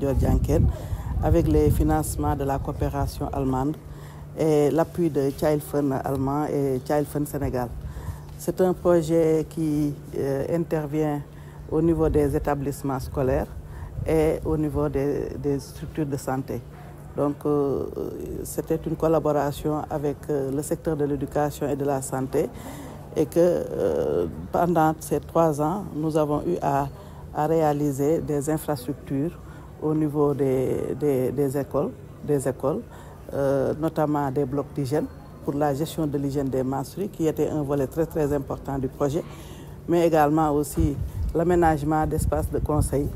Major Dianken avec les financements de la coopération allemande et l'appui de Child Fund allemand et Child Fund Sénégal. C'est un projet qui intervient au niveau des établissements scolaires et au niveau des structures de santé. Donc, c'était une collaboration avec le secteur de l'éducation et de la santé et que pendant ces 3 ans, nous avons eu à réaliser des infrastructures au niveau des écoles, notamment des blocs d'hygiène pour la gestion de l'hygiène des menstrues, qui était un volet très très important du projet, mais également aussi l'aménagement d'espaces de conseil,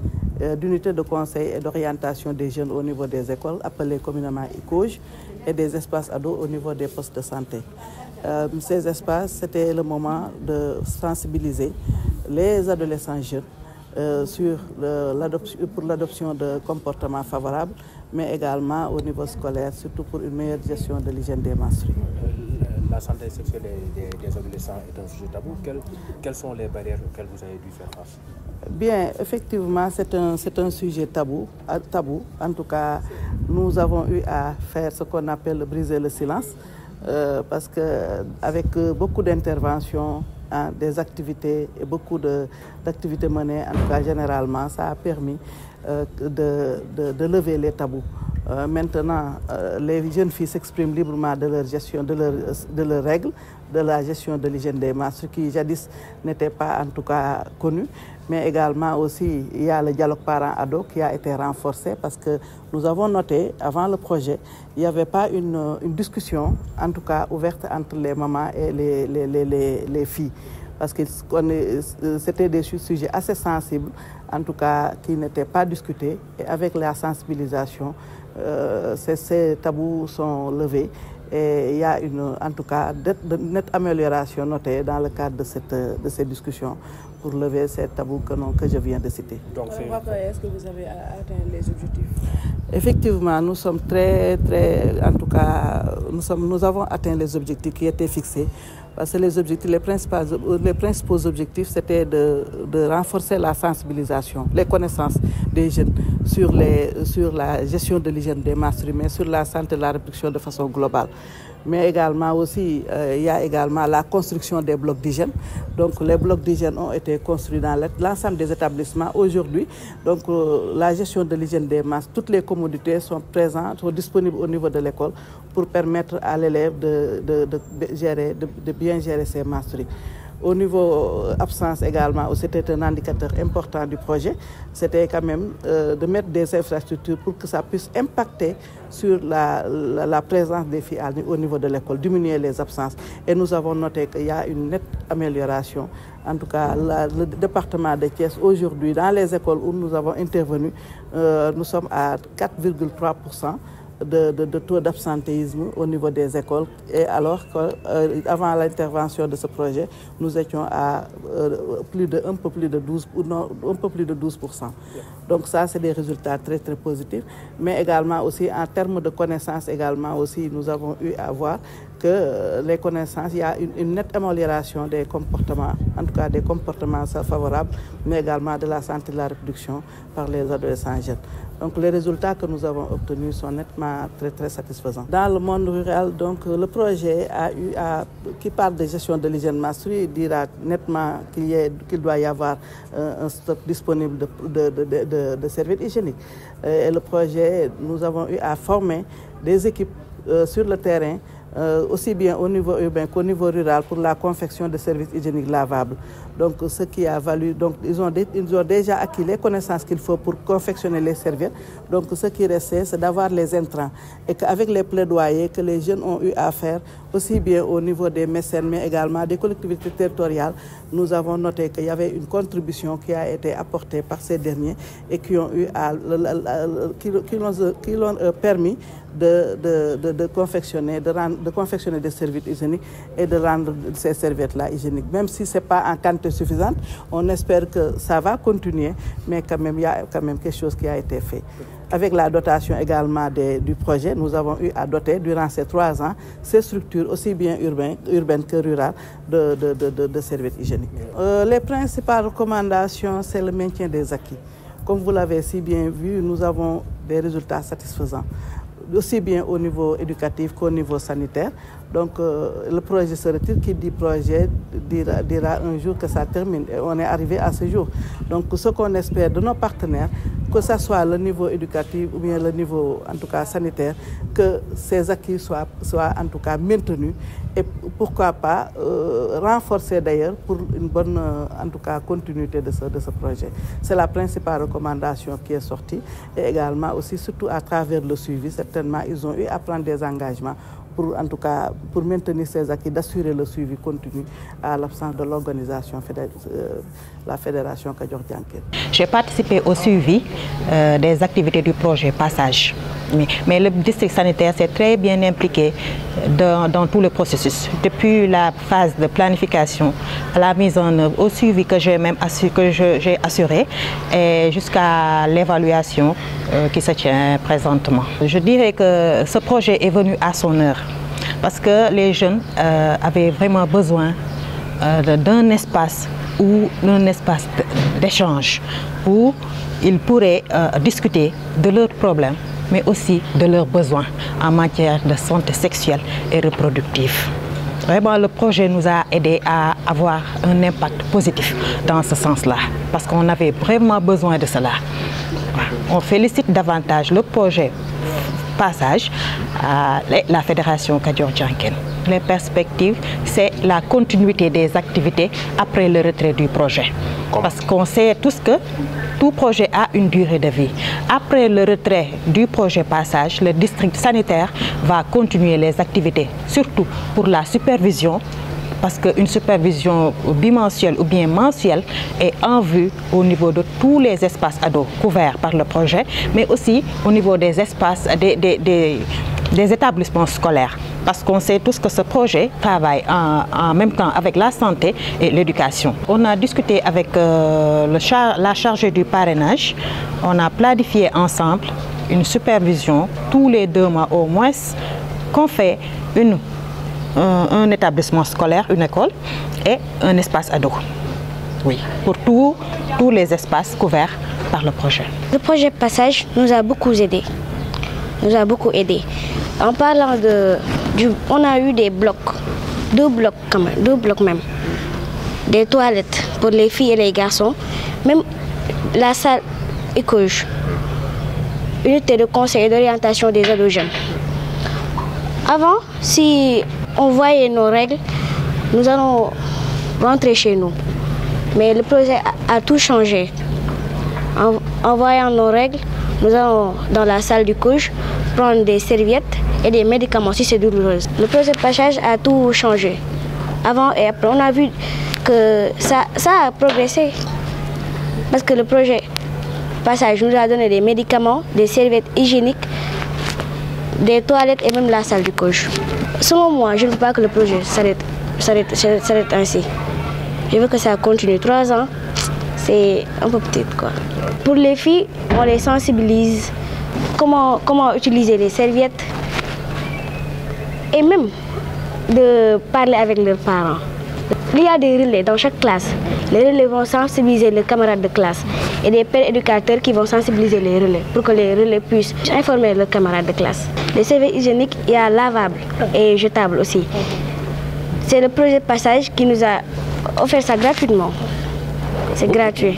d'unités de conseil et d'orientation des jeunes au niveau des écoles, appelées communément ICOJ, et des espaces ados au niveau des postes de santé. Ces espaces, c'était le moment de sensibiliser les adolescents jeunes pour l'adoption de comportements favorables, mais également au niveau scolaire, surtout pour une meilleure gestion de l'hygiène des menstrues. La santé sexuelle des adolescents est un sujet tabou. Quelles sont les barrières auxquelles vous avez dû faire face? Bien, effectivement, c'est un sujet tabou. En tout cas, nous avons eu à faire ce qu'on appelle briser le silence, parce qu'avec beaucoup d'interventions, des activités et beaucoup d'activités menées, en tout cas généralement, ça a permis de lever les tabous. Maintenant, les jeunes filles s'expriment librement de leur gestion, de leurs règles, de la gestion de l'hygiène des menstrues, qui jadis n'était pas en tout cas connue. Mais également aussi, il y a le dialogue parents-ados qui a été renforcé parce que nous avons noté, avant le projet, il n'y avait pas une discussion, en tout cas ouverte entre les mamans et les filles. Parce que c'était des sujets assez sensibles, en tout cas qui n'étaient pas discutés. Et avec la sensibilisation, ces tabous sont levés. Et il y a en tout cas de nette amélioration notée dans le cadre de ces discussions pour lever ces tabous que je viens de citer. Donc, est-ce que vous avez atteint les objectifs? Effectivement, nous sommes en tout cas, nous avons atteint les objectifs qui étaient fixés. Parce que les principaux objectifs, c'était de renforcer la sensibilisation, les connaissances des jeunes sur la gestion de l'hygiène des menstrues, mais sur la santé et la reproduction de façon globale. Mais également aussi, il y a également la construction des blocs d'hygiène. Donc les blocs d'hygiène ont été construits dans l'ensemble des établissements aujourd'hui. Donc la gestion de l'hygiène des menstrues, toutes les commodités sont présentes, sont disponibles au niveau de l'école pour permettre à l'élève de bien gérer ses menstrues. Au niveau absence également, c'était un indicateur important du projet. C'était quand même de mettre des infrastructures pour que ça puisse impacter sur la présence des filles au niveau de l'école, diminuer les absences. Et nous avons noté qu'il y a une nette amélioration. En tout cas, le département de Thiès, aujourd'hui, dans les écoles où nous avons intervenu, nous sommes à 4,3% de taux d'absentéisme au niveau des écoles, et alors qu'avant l'intervention de ce projet, nous étions à un peu plus de 12%. Donc ça, c'est des résultats très très positifs, mais également aussi en termes de connaissances, également aussi, nous avons eu à voir que les connaissances, il y a une nette amélioration des comportements, en tout cas des comportements favorables, mais également de la santé et de la reproduction par les adolescents jeunes. Donc les résultats que nous avons obtenus sont nettement très très satisfaisants. Dans le monde rural, donc le projet qui parle de gestion de l'hygiène menstruelle dira nettement qu'il doit y avoir un stock disponible de serviettes hygiéniques. Et le projet, nous avons eu à former des équipes sur le terrain, aussi bien au niveau urbain qu'au niveau rural, pour la confection de services hygiéniques lavables. Donc, ce qui a valu, donc ils ont déjà acquis les connaissances qu'il faut pour confectionner les serviettes. Donc, ce qui restait, c'est d'avoir les intrants. Et qu'avec les plaidoyers que les jeunes ont eu à faire, aussi bien au niveau des mécènes, mais également des collectivités territoriales, nous avons noté qu'il y avait une contribution qui a été apportée par ces derniers et qui l'ont permis de confectionner des serviettes hygiéniques et de rendre ces serviettes-là hygiéniques. Même si ce n'est pas en quantité suffisante, on espère que ça va continuer, mais quand même, il y a quand même quelque chose qui a été fait. Avec la dotation également du projet, nous avons eu à doter durant ces 3 ans ces structures aussi bien urbaines que rurales de serviettes hygiéniques. Les principales recommandations, c'est le maintien des acquis. comme vous l'avez si bien vu, nous avons des résultats satisfaisants, aussi bien au niveau éducatif qu'au niveau sanitaire. Donc le projet se retire, qui dit projet dira un jour que ça termine, et on est arrivé à ce jour. Donc ce qu'on espère de nos partenaires, que ce soit le niveau éducatif ou bien le niveau en tout cas sanitaire, que ces acquis soient en tout cas maintenus et pourquoi pas renforcés d'ailleurs pour une bonne en tout cas continuité de ce projet. C'est la principale recommandation qui est sortie, et également aussi surtout à travers le suivi. Certainement ils ont eu à prendre des engagements pour en tout cas pour maintenir ces acquis, d'assurer le suivi continu à l'absence de l'organisation, la fédération Kadior Djanken. J'ai participé au suivi des activités du projet Passage. Mais le district sanitaire s'est très bien impliqué dans tout le processus, depuis la phase de planification à la mise en œuvre, au suivi que j'ai assuré, et jusqu'à l'évaluation qui se tient présentement. Je dirais que ce projet est venu à son heure, parce que les jeunes avaient vraiment besoin d'un espace d'échange où ils pourraient discuter de leurs problèmes, mais aussi de leurs besoins en matière de santé sexuelle et reproductive. Vraiment, le projet nous a aidés à avoir un impact positif dans ce sens-là, parce qu'on avait vraiment besoin de cela. On félicite davantage le projet Passage à la fédération Kadior Djanken. Les perspectives, c'est la continuité des activités après le retrait du projet. Parce qu'on sait tous que tout projet a une durée de vie. Après le retrait du projet Passage, le district sanitaire va continuer les activités, surtout pour la supervision, parce qu'une supervision bimensuelle ou bien mensuelle est en vue au niveau de tous les espaces ados couverts par le projet, mais aussi au niveau des espaces, des établissements scolaires. Parce qu'on sait tous que ce projet travaille en même temps avec la santé et l'éducation. On a discuté avec la chargée du parrainage. On a planifié ensemble une supervision tous les 2 mois au moins, qu'on fait un établissement scolaire, une école et un espace ado. Oui, pour tous les espaces couverts par le projet. Le projet Passage nous a beaucoup aidés. En parlant on a eu des blocs, 2 blocs même, des toilettes pour les filles et les garçons, même la salle école, unité de conseil et d'orientation des ados jeunes. Avant, si on voyait nos règles, nous allons rentrer chez nous. Mais le projet a tout changé. En voyant nos règles, nous allons dans la salle du couche prendre des serviettes et des médicaments si c'est douloureux. Le projet Passage a tout changé. Avant et après, on a vu que ça a progressé. Parce que le projet Passage nous a donné des médicaments, des serviettes hygiéniques, des toilettes et même la salle du couche. Selon moi, je ne veux pas que le projet s'arrête ainsi. Je veux que ça continue. 3 ans, c'est un peu petit, quoi. Pour les filles, on les sensibilise. Comment utiliser les serviettes. Et même de parler avec leurs parents. Il y a des relais dans chaque classe. Les relais vont sensibiliser les camarades de classe. Et des pères éducateurs qui vont sensibiliser les relais pour que les relais puissent informer leurs camarades de classe. Les serviettes hygiéniques, il y a lavables et jetables aussi. C'est le projet Passage qui nous a offert ça gratuitement. C'est gratuit.